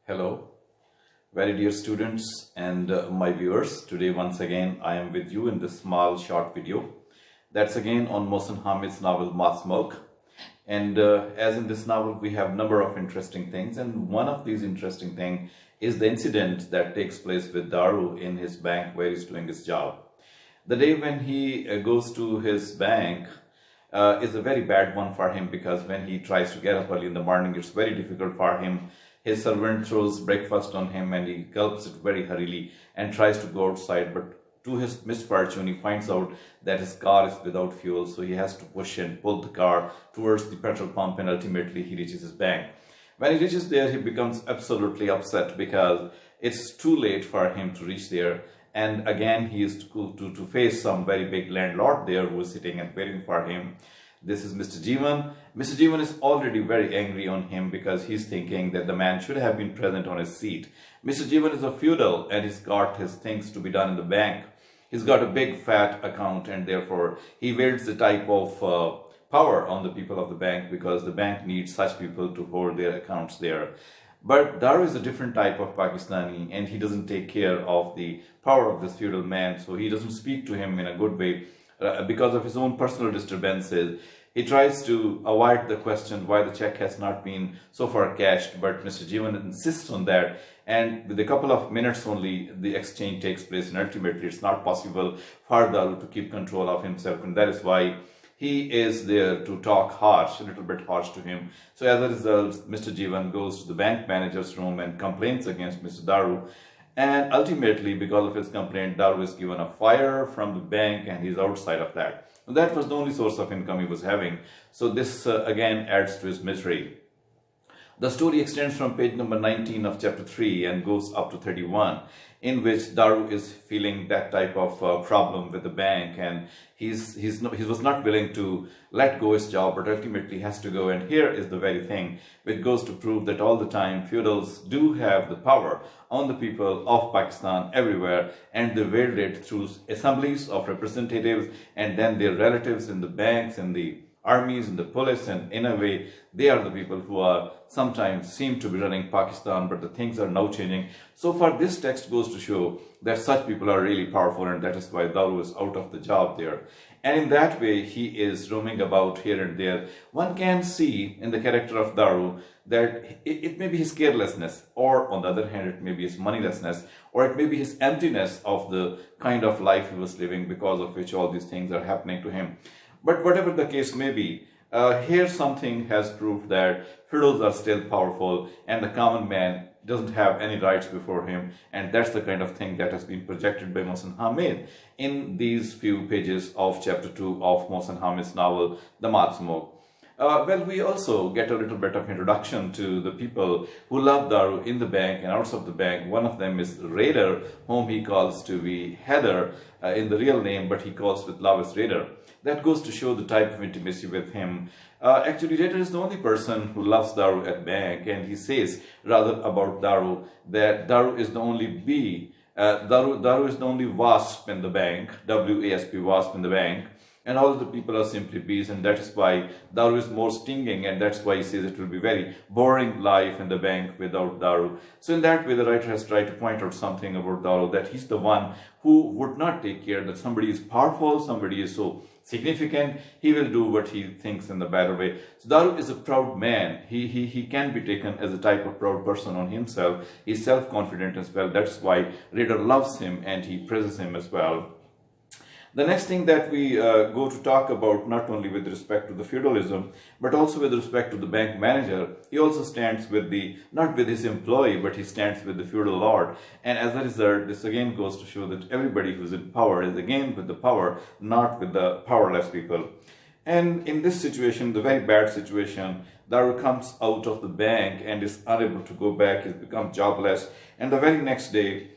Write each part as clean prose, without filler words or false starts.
Hello, very dear students and my viewers. Today once again I am with you in this small short video. That's again on Mohsen Hamid's novel Moth. And as in this novel we have number of interesting things, and one of these interesting things is the incident that takes place with Daru in his bank where he's doing his job. The day when he goes to his bank is a very bad one for him, because when he tries to get up early in the morning, it's very difficult for him. His servant throws breakfast on him and he gulps it very hurriedly and tries to go outside, but to his misfortune he finds out that his car is without fuel, so he has to push and pull the car towards the petrol pump, and ultimately he reaches his bank. When he reaches there, he becomes absolutely upset because it's too late for him to reach there. And again, he is to face some very big landlord there who is sitting and waiting for him. This is Mr. Jeevan. Mr. Jeevan is already very angry on him because he's thinking that the man should have been present on his seat. Mr. Jeevan is a feudal and he's got his things to be done in the bank. He's got a big fat account, and therefore he wields the type of power on the people of the bank, because the bank needs such people to hold their accounts there. But Daru is a different type of Pakistani, and he doesn't take care of the power of this feudal man, so he doesn't speak to him in a good way. Because of his own personal disturbances, he tries to avoid the question why the check has not been so far cashed, but Mr. Jeevan insists on that, and with a couple of minutes only the exchange takes place, and ultimately it's not possible for Daru to keep control of himself, and that is why he is there to talk harsh, a little bit harsh to him. So as a result, Mr. Jeevan goes to the bank manager's room and complains against Mr. Daru. And ultimately, because of his complaint, Daru is given a fire from the bank and he's outside of that. And that was the only source of income he was having. So this again adds to his misery. The story extends from page number 19 of chapter 3 and goes up to 31, in which Daru is feeling that type of problem with the bank, and he was not willing to let go his job, but ultimately has to go. And here is the very thing which goes to prove that all the time feudals do have the power on the people of Pakistan everywhere, and they wield it through assemblies of representatives and then their relatives in the banks and the armies and the police, and in a way they are the people who are sometimes seem to be running Pakistan, but the things are now changing. So far this text goes to show that such people are really powerful, and that is why Daru is out of the job there. And in that way he is roaming about here and there. One can see in the character of Daru that it may be his carelessness, or on the other hand it may be his moneylessness, or it may be his emptiness of the kind of life he was living, because of which all these things are happening to him. But whatever the case may be, here something has proved that feudals are still powerful and the common man doesn't have any rights before him, and that's the kind of thing that has been projected by Mohsen Hamid in these few pages of chapter 2 of Mohsen Hamid's novel The Moth. Well, we also get a little bit of introduction to the people who love Daru in the bank and outside the bank. One of them is Raider, whom he calls to be Heather in the real name, but he calls with love as Raider. That goes to show the type of intimacy with him. Actually, Raider is the only person who loves Daru at bank, and he says rather about Daru that Daru is the only bee. Daru is the only wasp in the bank, W-A-S-P, wasp in the bank. And all the people are simply bees, and that is why Daru is more stinging, and that's why he says it will be very boring life in the bank without Daru. So in that way, the writer has tried to point out something about Daru, that he's the one who would not take care that somebody is powerful, somebody is so significant, he will do what he thinks in the better way. So Daru is a proud man. He can be taken as a type of proud person on himself. He's self-confident as well. That's why Raider loves him and he praises him as well. The next thing that we go to talk about, not only with respect to the feudalism, but also with respect to the bank manager, he also stands with not with his employee, but he stands with the feudal lord. And as a result, this again goes to show that everybody who is in power is again with the power, not with the powerless people. And in this situation, the very bad situation, Daru comes out of the bank and is unable to go back. He's become jobless. And the very next day,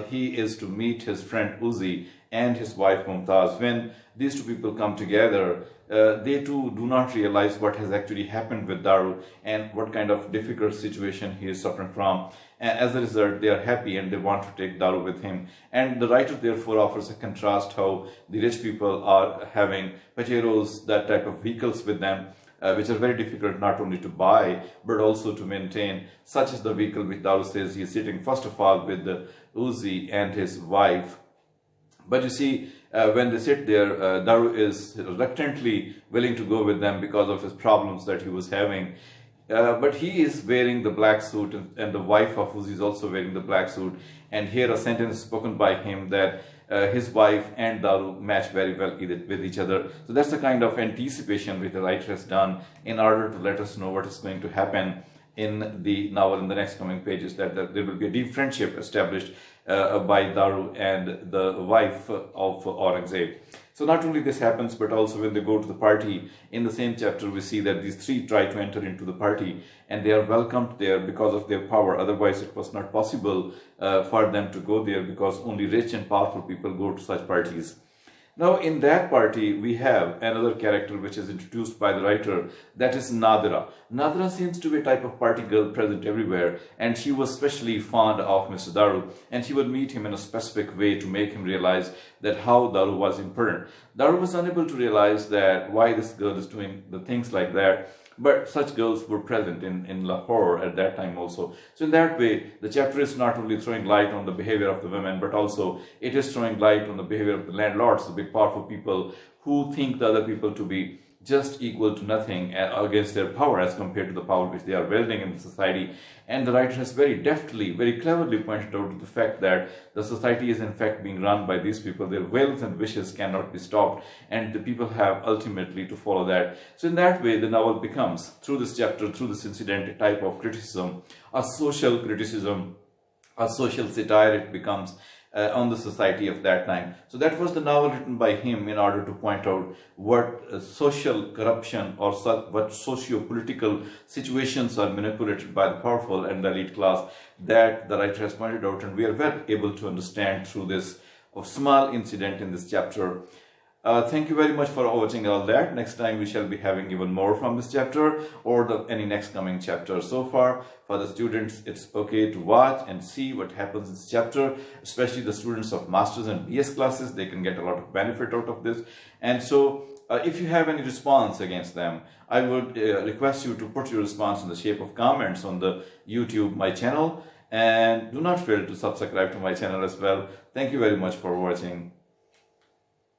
he is to meet his friend Uzi and his wife Mumtaz. When these two people come together, they too do not realize what has actually happened with Daru and what kind of difficult situation he is suffering from. And as a result, they are happy and they want to take Daru with him. And the writer therefore offers a contrast how the rich people are having pajeros, that type of vehicles with them, which are very difficult not only to buy but also to maintain, such as the vehicle which Daru says he is sitting first of all with the Uzi and his wife. But you see, when they sit there, Daru is reluctantly willing to go with them because of his problems that he was having. But he is wearing the black suit, and the wife of Uzi is also wearing the black suit. And here a sentence is spoken by him that his wife and Daru match very well with each other. So that's the kind of anticipation which the writer has done in order to let us know what is going to happen in the novel in the next coming pages, that there will be a deep friendship established by Daru and the wife of Aurangzeb. So not only this happens, but also when they go to the party in the same chapter, we see that these three try to enter into the party and they are welcomed there because of their power. Otherwise, it was not possible for them to go there, because only rich and powerful people go to such parties. Now, in that party, we have another character which is introduced by the writer, that is Nadira. Nadira seems to be a type of party girl present everywhere, and she was especially fond of Mr. Daru, and she would meet him in a specific way to make him realize that how Daru was important. Daru was unable to realize that why this girl is doing the things like that, but such girls were present in Lahore at that time also. So in that way, the chapter is not only throwing light on the behavior of the women, but also it is throwing light on the behavior of the landlords, the big powerful people who think the other people to be just equal to nothing against their power as compared to the power which they are wielding in the society. And the writer has very deftly, very cleverly pointed out to the fact that the society is in fact being run by these people. Their wills and wishes cannot be stopped, and the people have ultimately to follow that. So in that way, the novel becomes, through this chapter, through this incident, a type of criticism, a social criticism, a social satire it becomes on the society of that time. So that was the novel written by him in order to point out what social corruption or what socio-political situations are manipulated by the powerful and the elite class, that the writer has pointed out, and we are well able to understand through this small incident in this chapter. Thank you very much for watching all that. Next time we shall be having even more from this chapter or any next coming chapter. So far, for the students, it's okay to watch and see what happens in this chapter, especially the students of Masters and BS classes. They can get a lot of benefit out of this. And so, if you have any response against them, I would request you to put your response in the shape of comments on the YouTube, my channel. And do not fail to subscribe to my channel as well. Thank you very much for watching.